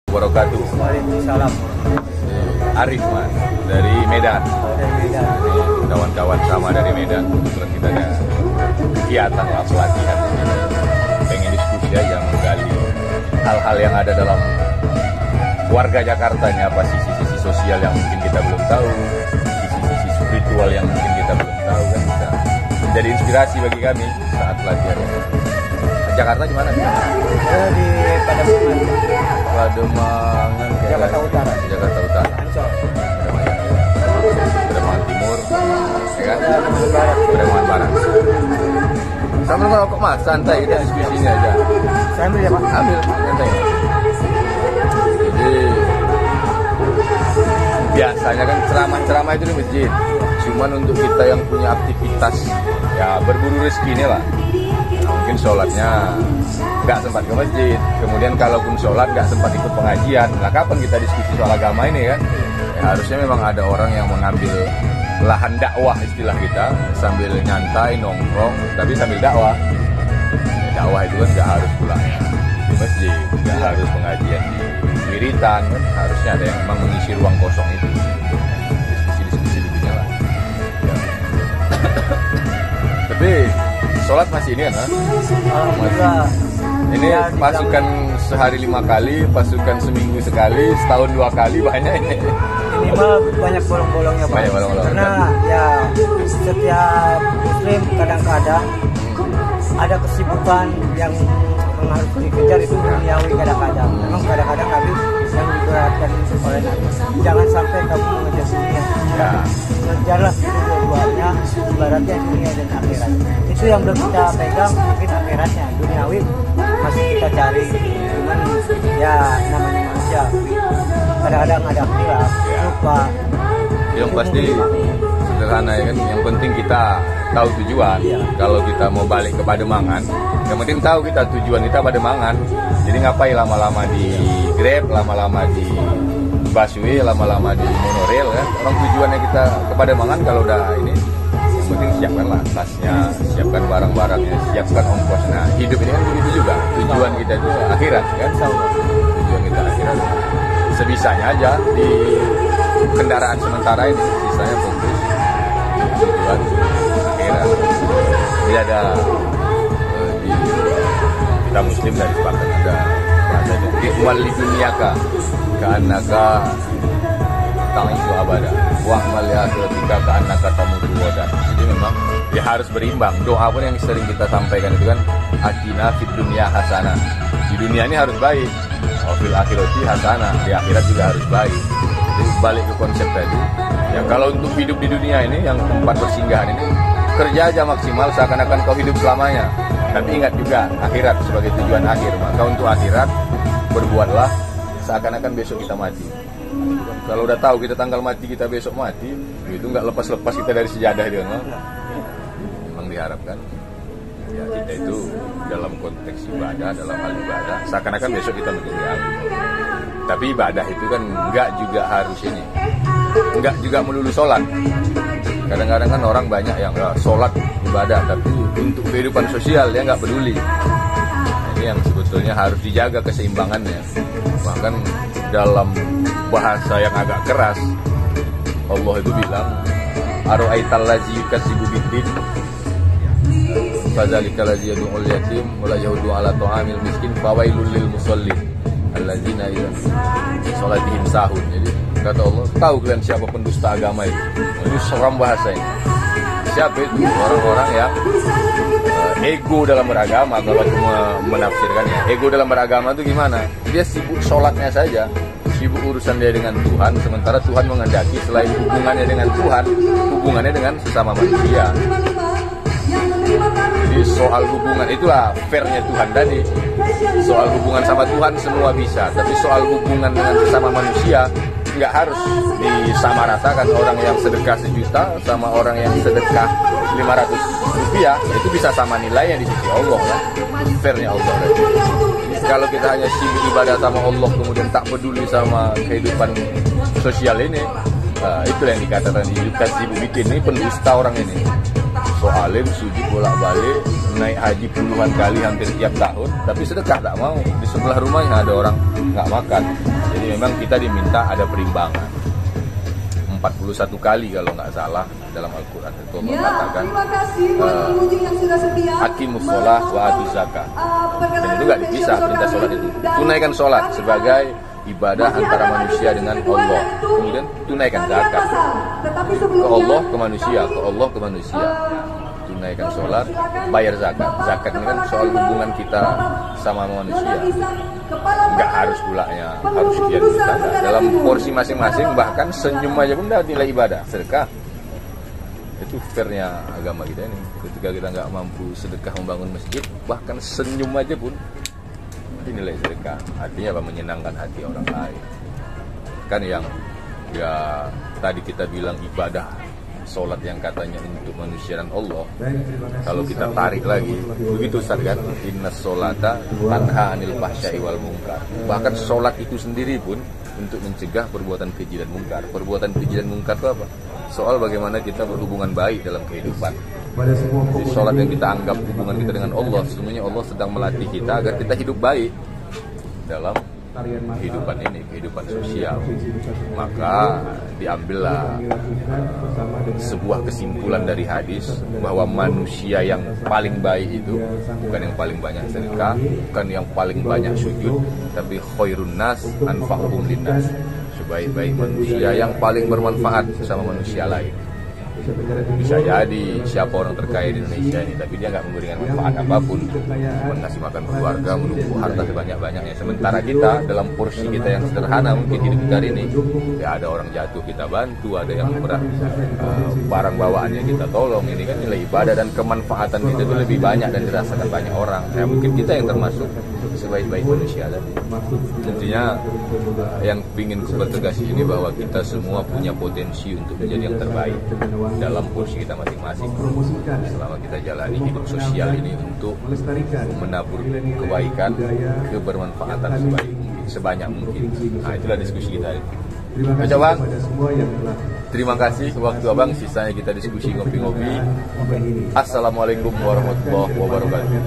Wabarakatuh. Waalaikumsalam. Arif Mas dari Medan. Dari Medan. Kawan-kawan sama dari Medan. Kebetulan kita ada kegiatan lah, pelatihan. Pengen diskusi aja menggali hal-hal yang ada dalam warga Jakarta ini, apa sisi-sisi sosial yang mungkin kita belum tahu, sisi-sisi spiritual yang mungkin kita belum tahu, kan bisa menjadi inspirasi bagi kami saat pelatihan. Jakarta di mana? Saya di Pademangan. Pademangan, Jakarta Utara. Jakarta Utara. Ancol. Pademangan Timur, ya kan? Pademangan Barat. Pademangan Barat. Sambil ngerokok Mas, santai kita diskusinya aja. Saya ambil ya Pak. Ambil, santai. Jadi biasanya kan ceramah-ceramah itu di masjid. Cuman untuk kita yang punya aktivitas ya berburu rezeki ini lah. Mungkin sholatnya nggak sempat ke masjid, kemudian kalaupun sholat nggak sempat ikut pengajian. Nah kapan kita diskusi soal agama ini kan? Ya, harusnya memang ada orang yang mengambil lahan dakwah istilah kita, sambil nyantai nongkrong, tapi sambil dakwah. Ya, dakwah itu kan nggak harus pulang di masjid, nggak harus pengajian di wiritan, kan? Harusnya ada yang memang mengisi ruang kosong itu. Diskusi begini lah. Ya. Tapi sholat masih ini kan? Alhamdulillah. Ini pasukan sehari 5 kali, pasukan seminggu sekali, setahun 2 kali, banyak ini. Ini mah banyak bolong-bolongnya Pak. Banyak bolong-bolong. Karena ya setiap muslim kadang-kadang ada kesibukan yang harus dikejar itu duniawi kadang-kadang. Memang kadang-kadang Nabi yang diberatkan oleh Nabi. Jangan sampai kamu mengejar dunia. Ya. Kejarlah dua-duanya, ibaratnya dunia dan akhirat. Itu yang belum kita pegang, mungkin akhiratnya. Duniawi masih kita cari. Cuman ya namanya manusia. Kadang-kadang ada khilaf, lupa. Yang pasti sederhana ya kan. Yang penting kita tahu tujuan. Iya. Kalau kita mau balik ke Pademangan, yang penting tahu kita tujuan kita Pademangan. Jadi ngapain lama-lama di Grab, lama-lama di busway, lama-lama di monorail kan. Orang tujuannya kita ke Pademangan kalau udah ini, yang penting siapkanlah tasnya, siapkan barang-barangnya, siapkan ongkosnya. Hidup ini kan begitu juga. Tujuan kita itu akhirat kan. Tujuan kita akhirat. Sebisanya aja di kendaraan sementara ini, sisanya fokus tujuan akhirat. Jadi ada di kita muslim dari sepakat ada bahasanya ikhwal li dunyaka ka'annaka ta'isu abada wa amal li akhiratika ka'annaka tamutu wada. Jadi memang ya harus berimbang. Doa pun yang sering kita sampaikan itu kan atina fid dunya hasanah. Di dunia ini harus baik. Fil akhirati hasanah, di akhirat juga harus baik. Jadi balik ke konsep tadi. Ya kalau untuk hidup di dunia ini yang tempat persinggahan ini, kerja aja maksimal seakan-akan kau hidup selamanya. Tapi ingat juga akhirat sebagai tujuan akhir. Maka untuk akhirat berbuatlah seakan-akan besok kita mati. Kalau udah tahu kita tanggal mati kita besok mati, itu nggak lepas-lepas kita dari sejadah dia. Memang diharapkan ya kita itu dalam konteks ibadah, dalam hal ibadah seakan-akan besok kita meninggal. Tapi ibadah itu kan enggak juga harus ini, enggak juga melulu sholat. Kadang-kadang kan orang banyak yang sholat ibadah, tapi untuk kehidupan sosial dia nggak peduli. Nah, ini yang sebetulnya harus dijaga keseimbangannya. Bahkan dalam bahasa yang agak keras, Allah itu bilang ara'aital ladzi yukadzibu biddin fadzalika ladzi yad'ul yatim wa la yahudu 'ala ta'amil miskin fawailul lil musallin alladzina sholatihim sahun. Jadi kata Allah, tahu kalian siapa pendusta agama itu? Ini seram bahasa ini. Siapa itu? Orang-orang yang ego dalam beragama. Kalau cuma menafsirkannya, ego dalam beragama itu gimana? Dia sibuk sholatnya saja, sibuk urusan dia dengan Tuhan, sementara Tuhan menghendaki selain hubungannya dengan Tuhan, hubungannya dengan sesama manusia. Jadi soal hubungan itulah fairnya Tuhan tadi. Soal hubungan sama Tuhan semua bisa, tapi soal hubungan dengan sesama manusia nggak harus disamaratakan. Orang yang sedekah 1 juta sama orang yang sedekah 500 rupiah itu bisa sama nilainya di sisi Allah ya. Fairnya Allah tadi. Kalau kita hanya sibuk ibadah sama Allah kemudian tak peduli sama kehidupan sosial ini, itulah yang dikatakan di yukadzibu bikin ini, pendusta orang ini. Soalim sujud bolak-balik, naik haji puluhan kali hampir tiap tahun, tapi sedekah tak mau. Di sebelah rumahnya ada orang nggak makan. Jadi memang kita diminta ada perimbangan. 41 kali kalau nggak salah dalam Al-Quran itu mengatakan aqimus sholah wa atuz zakah. Dan itu nggak dipisah perintah sholat itu. Tunaikan sholat sebagai ibadah antara manusia dengan Allah. Kemudian tunaikan zakat ke Allah ke manusia, ke Allah ke manusia. Tunaikan sholat, bayar zakat. Zakat ini kan soal hubungan kita sama manusia. Nggak harus pulanya harus sekian juta. Dalam porsi masing-masing, bahkan senyum aja pun udah nilai ibadah. Sedekah itu fairnya agama kita ini. Ketika kita nggak mampu sedekah membangun masjid, bahkan senyum aja pun nilai sedekah. Artinya apa? Menyenangkan hati orang lain. Kan yang ya tadi kita bilang ibadah sholat yang katanya untuk manusia dan Allah, kalau kita tarik lagi begitu Ustaz kan, inna sholata tanha anil fahsya'i wal munkar. Bahkan sholat itu sendiri pun untuk mencegah perbuatan keji dan mungkar. Perbuatan keji dan mungkar itu apa? Soal bagaimana kita berhubungan baik dalam kehidupan. Jadi sholat yang kita anggap hubungan kita dengan Allah, sebenarnya Allah sedang melatih kita agar kita hidup baik dalam kehidupan ini, kehidupan sosial. Maka diambillah sebuah kesimpulan dari hadis bahwa manusia yang paling baik itu bukan yang paling banyak sedekah, bukan yang paling banyak sujud, tapi khairun nas anfa'uhum linnas. Sebaik-baik manusia yang paling bermanfaat sama manusia lain. Bisa jadi siapa orang terkaya di Indonesia ini, tapi dia nggak memberikan manfaat apapun, mengasih makan keluarga, menumpuk harta sebanyak-banyaknya. Sementara kita dalam porsi kita yang sederhana mungkin hidup kita ini, ya ada orang jatuh kita bantu, ada yang berat barang bawaannya kita tolong. Ini kan nilai ibadah dan kemanfaatan kita itu lebih banyak dan dirasakan banyak orang. Ya mungkin kita yang termasuk sebaik-baik manusia tadi. Tentunya yang ingin kupertegas ini bahwa kita semua punya potensi untuk menjadi yang terbaik dalam porsi kita masing-masing selama kita jalani hidup sosial ini untuk menabur kebaikan, kebermanfaatan sebanyak mungkin. Nah, itulah diskusi kita ini. Baca Bang, terima kasih waktu Abang, sisanya kita diskusi ngopi-ngopi. Assalamualaikum warahmatullahi wabarakatuh.